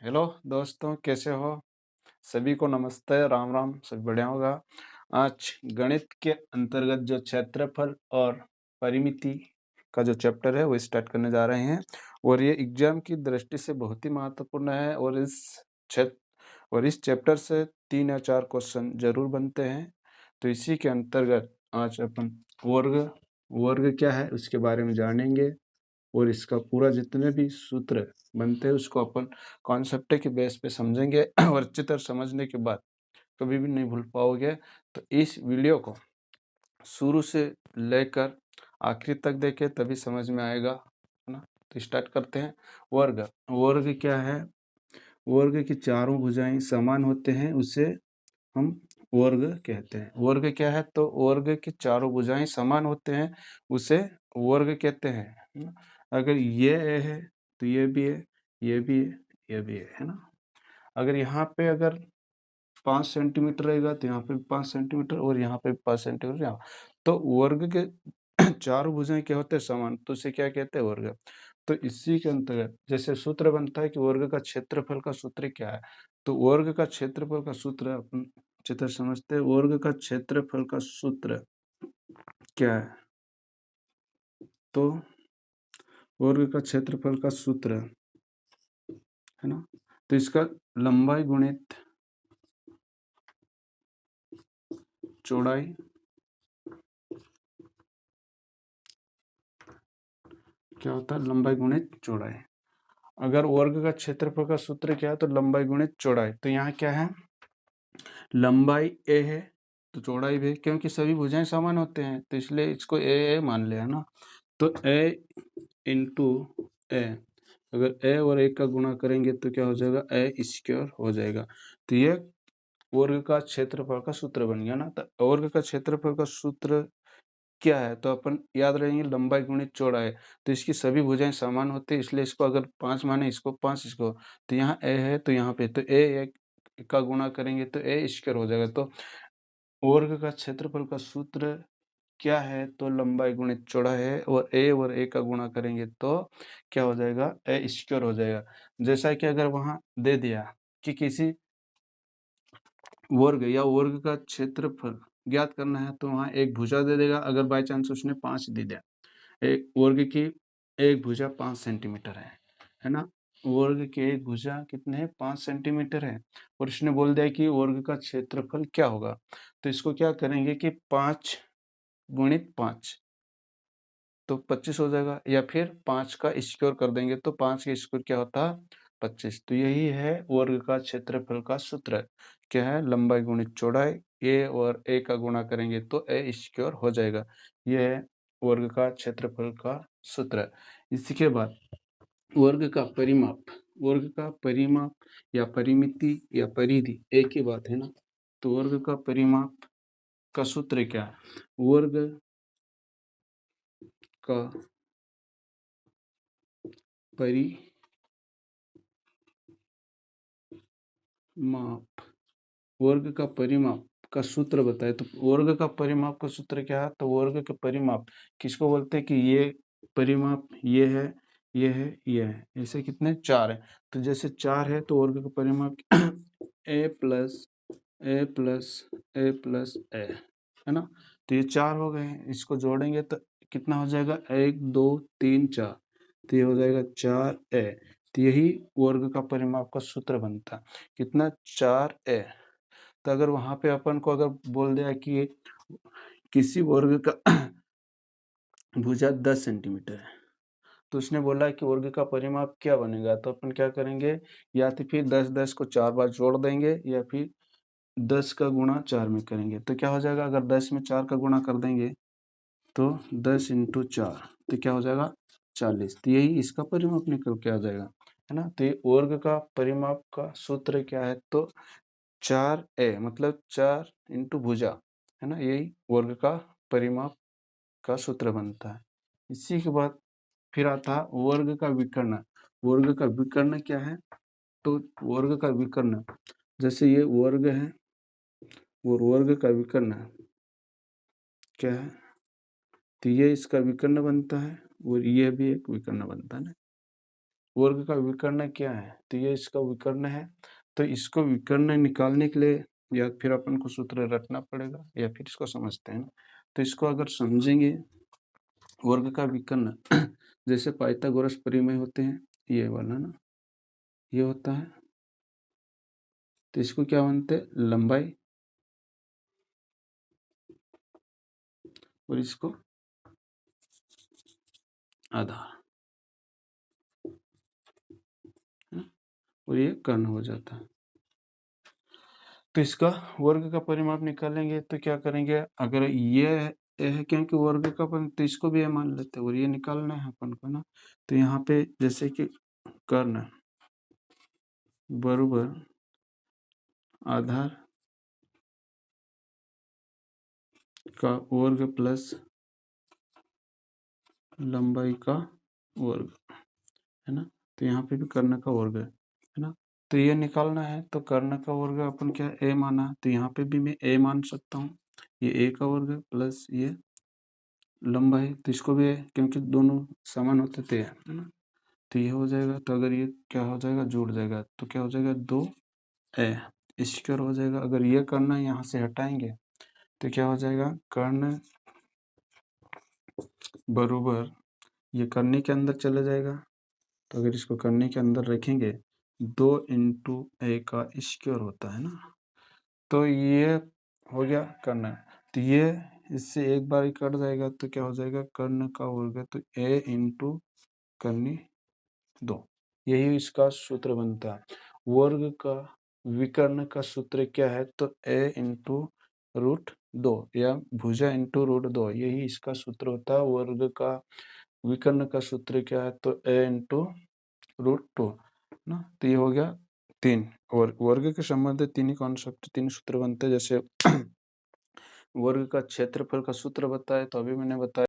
Hello दोस्तों, कैसे हो? सभी को नमस्ते, राम राम। सब बढ़िया होगा। आज गणित के अंतर्गत जो क्षेत्रफल और परिमिति का जो चैप्टर है वो स्टार्ट करने जा रहे हैं और ये एग्जाम की दृष्टि से बहुत ही महत्वपूर्ण है और इस चैप्टर से 3 या 4 क्वेश्चन जरूर बनते हैं। तो इसी के अंतर्गत आज अपन वर्ग क्या है उसके बारे में जानेंगे और इसका पूरा जितने भी सूत्र बनते हैं उसको अपन कॉन्सेप्ट के बेस पे समझेंगे और अच्छी तरह समझने के बाद कभी भी नहीं भूल पाओगे। तो इस वीडियो को शुरू से लेकर आखिरी तक देखें तभी समझ में आएगा, है ना। तो स्टार्ट करते हैं। वर्ग वर्ग क्या है? वर्ग की चारों भुजाएं समान होते हैं, उसे हम वर्ग कहते हैं। वर्ग क्या है? तो वर्ग की चारों भुजाएं समान होते हैं, उसे वर्ग कहते हैं, है ना? अगर ये ए है तो ये भी है, ये भी है, ये भी है ना। अगर यहाँ पे अगर 5 सेंटीमीटर रहेगा तो यहाँ पे भी 5 सेंटीमीटर और यहाँ पे भी 5 सेंटीमीटर। यहाँ तो वर्ग के चारों भुजाएं क्या होते हैं? समान। तो उसे क्या कहते हैं? वर्ग। तो इसी के अंतर्गत जैसे सूत्र बनता है कि वर्ग का क्षेत्रफल का सूत्र क्या है, तो वर्ग का क्षेत्रफल का सूत्र अपन चित्र समझते हैं। वर्ग का क्षेत्रफल का सूत्र क्या है? तो वर्ग का क्षेत्रफल का सूत्र है ना, तो इसका लंबाई गुणित चौड़ाई क्या होता है? लंबाई गुणित चौड़ाई। अगर वर्ग का क्षेत्रफल का सूत्र क्या है? तो लंबाई गुणित चौड़ाई। तो यहाँ क्या है? लंबाई ए है तो चौड़ाई भी, क्योंकि सभी भुजाएं समान होते हैं तो इसलिए इसको ए मान लिया, है ना। तो ए इंटू ए, अगर ए और ए का गुणा करेंगे तो क्या हो जाएगा? ए स्क्वायर हो जाएगा। तो ये वर्ग का क्षेत्रफल का सूत्र बन गया ना। तो वर्ग का क्षेत्रफल का सूत्र क्या है? तो अपन याद रहेंगे लंबाई गुणित चौड़ाई। तो इसकी सभी भुजाएं समान होती है, इसलिए इसको अगर 5 माने, इसको 5, इसको, तो यहाँ ए है तो यहाँ पे तो ए का गुणा करेंगे तो ए स्क्वायर हो जाएगा। तो वर्ग का क्षेत्रफल का सूत्र क्या है? तो लंबाई गुणित चौड़ाई है और ए का गुणा करेंगे तो क्या हो जाएगा? ए स्क्वायर हो जाएगा। जैसा कि अगर वहां दे दिया कि किसी वर्ग या वर्ग का क्षेत्रफल ज्ञात करना है तो वहां एक भुजा दे देगा। अगर बाय चांस उसने 5 दे दिया, एक वर्ग की एक भुजा 5 सेंटीमीटर है ना। वर्ग की एक भुजा कितने है? 5 सेंटीमीटर है और उसने बोल दिया कि वर्ग का क्षेत्रफल क्या होगा। तो इसको क्या करेंगे कि 5 गुणित 5 तो 25 हो जाएगा, या फिर 5 का स्क्वायर कर देंगे तो 5 का स्क्वायर क्या होता है? 25। तो यही है वर्ग का क्षेत्रफल का सूत्र। क्या है? लंबाई गुणित चौड़ाई। ए और ए का गुणा करेंगे तो ए स्क्वायर हो जाएगा। यह है वर्ग का क्षेत्रफल का सूत्र। इसी के बाद वर्ग का परिमाप। वर्ग का परिमाप या परिमिति या परिधि एक ही बात है ना। तो वर्ग का परिमाप का सूत्र क्या है? वर्ग का परिमाप, वर्ग का परिमाप का सूत्र बताए। तो वर्ग का परिमाप का सूत्र क्या है? तो वर्ग का परिमाप किसको बोलते हैं कि ये परिमाप ये है, ये है, ये है। ऐसे कितने? 4 है। तो जैसे 4 है तो वर्ग का परिमाप ए प्लस ए प्लस ए प्लस ए, है ना। तो ये 4 हो गए हैं, इसको जोड़ेंगे तो कितना हो जाएगा? 1 2 3 4, तो ये हो जाएगा 4 ए। तो यही वर्ग का परिमाप का सूत्र बनता है। कितना? 4 ए। तो अगर वहां पे अपन को अगर बोल दिया कि किसी वर्ग का भुजा 10 सेंटीमीटर है, तो उसने बोला कि वर्ग का परिमाप क्या बनेगा, तो अपन क्या करेंगे? या तो फिर 10 को 4 बार जोड़ देंगे या फिर 10 का गुणा 4 में करेंगे। तो क्या हो जाएगा? अगर 10 में 4 का गुणा कर देंगे तो 10 इंटू 4 तो क्या हो जाएगा? 40। तो यही इसका परिमाप निकल के आ जाएगा, है ना। तो ये वर्ग का परिमाप का सूत्र क्या है? तो 4a मतलब 4 इंटू भुजा, है ना। यही वर्ग का परिमाप का सूत्र बनता है। इसी के बाद फिर आता है वर्ग का विकर्ण। वर्ग का विकर्ण क्या है? तो वर्ग का विकर्ण, जैसे ये वर्ग है और वर्ग का विकर्ण क्या है? तो ये इसका विकर्ण बनता है और ये भी एक विकर्ण बनता है ना। वर्ग का विकर्ण क्या है, तो ये इसका विकर्ण है। तो इसको विकर्ण निकालने के लिए या फिर अपन को सूत्र रटना पड़ेगा या फिर इसको समझते हैं ना। तो इसको अगर समझेंगे, वर्ग का विकर्ण जैसे पाइथागोरस परिमेय होते हैं, ये वाला ना, ये होता है, तो इसको क्या मानते हैं, लंबाई, और इसको आधार, और ये कर्ण हो जाता है। तो इसका वर्ग का परिमाप निकालेंगे तो क्या करेंगे, अगर ये है क्योंकि वर्ग का तो इसको भी ये मान लेते हैं और ये निकालना है अपन को ना। तो यहाँ पे जैसे कि कर्ण बराबर आधार का वर्ग प्लस लंबाई का वर्ग है ना। तो यहाँ पे भी कर्ण का वर्ग है ना। तो ये निकालना है तो कर्ण का वर्ग अपन क्या a माना, तो यहाँ पे भी मैं a मान सकता हूँ, ये a का वर्ग प्लस ये लंबाई, तो इसको भी क्योंकि दोनों समान होते थे है ना, तो ये हो जाएगा। तो अगर ये क्या हो जाएगा, जुड़ जाएगा, तो क्या हो जाएगा 2a स्क्वायर हो जाएगा। अगर ये कर्ण यहाँ से हटाएंगे तो क्या हो जाएगा, कर्ण बराबर ये करने के अंदर चला जाएगा। तो अगर इसको करने के अंदर रखेंगे 2 इंटू a का स्क्वायर होता है ना, तो ये हो गया कर्ण। तो ये इससे एक बार ही कट जाएगा, तो क्या हो जाएगा, कर्ण का वर्ग, तो a इंटू करनी 2, यही इसका सूत्र बनता है। वर्ग का विकर्ण का सूत्र क्या है, तो a इंटू रूट 2 या भुजा इंटू रूट 2, यही इसका सूत्र होता है। वर्ग का विकर्ण का सूत्र क्या है, तो a इंटू रूट 2 ना। तो ये हो गया 3, और वर्ग के संबंध 3 ही कॉन्सेप्ट 3 सूत्र बनते हैं। जैसे वर्ग का क्षेत्रफल का सूत्र बताया, तो अभी मैंने बताया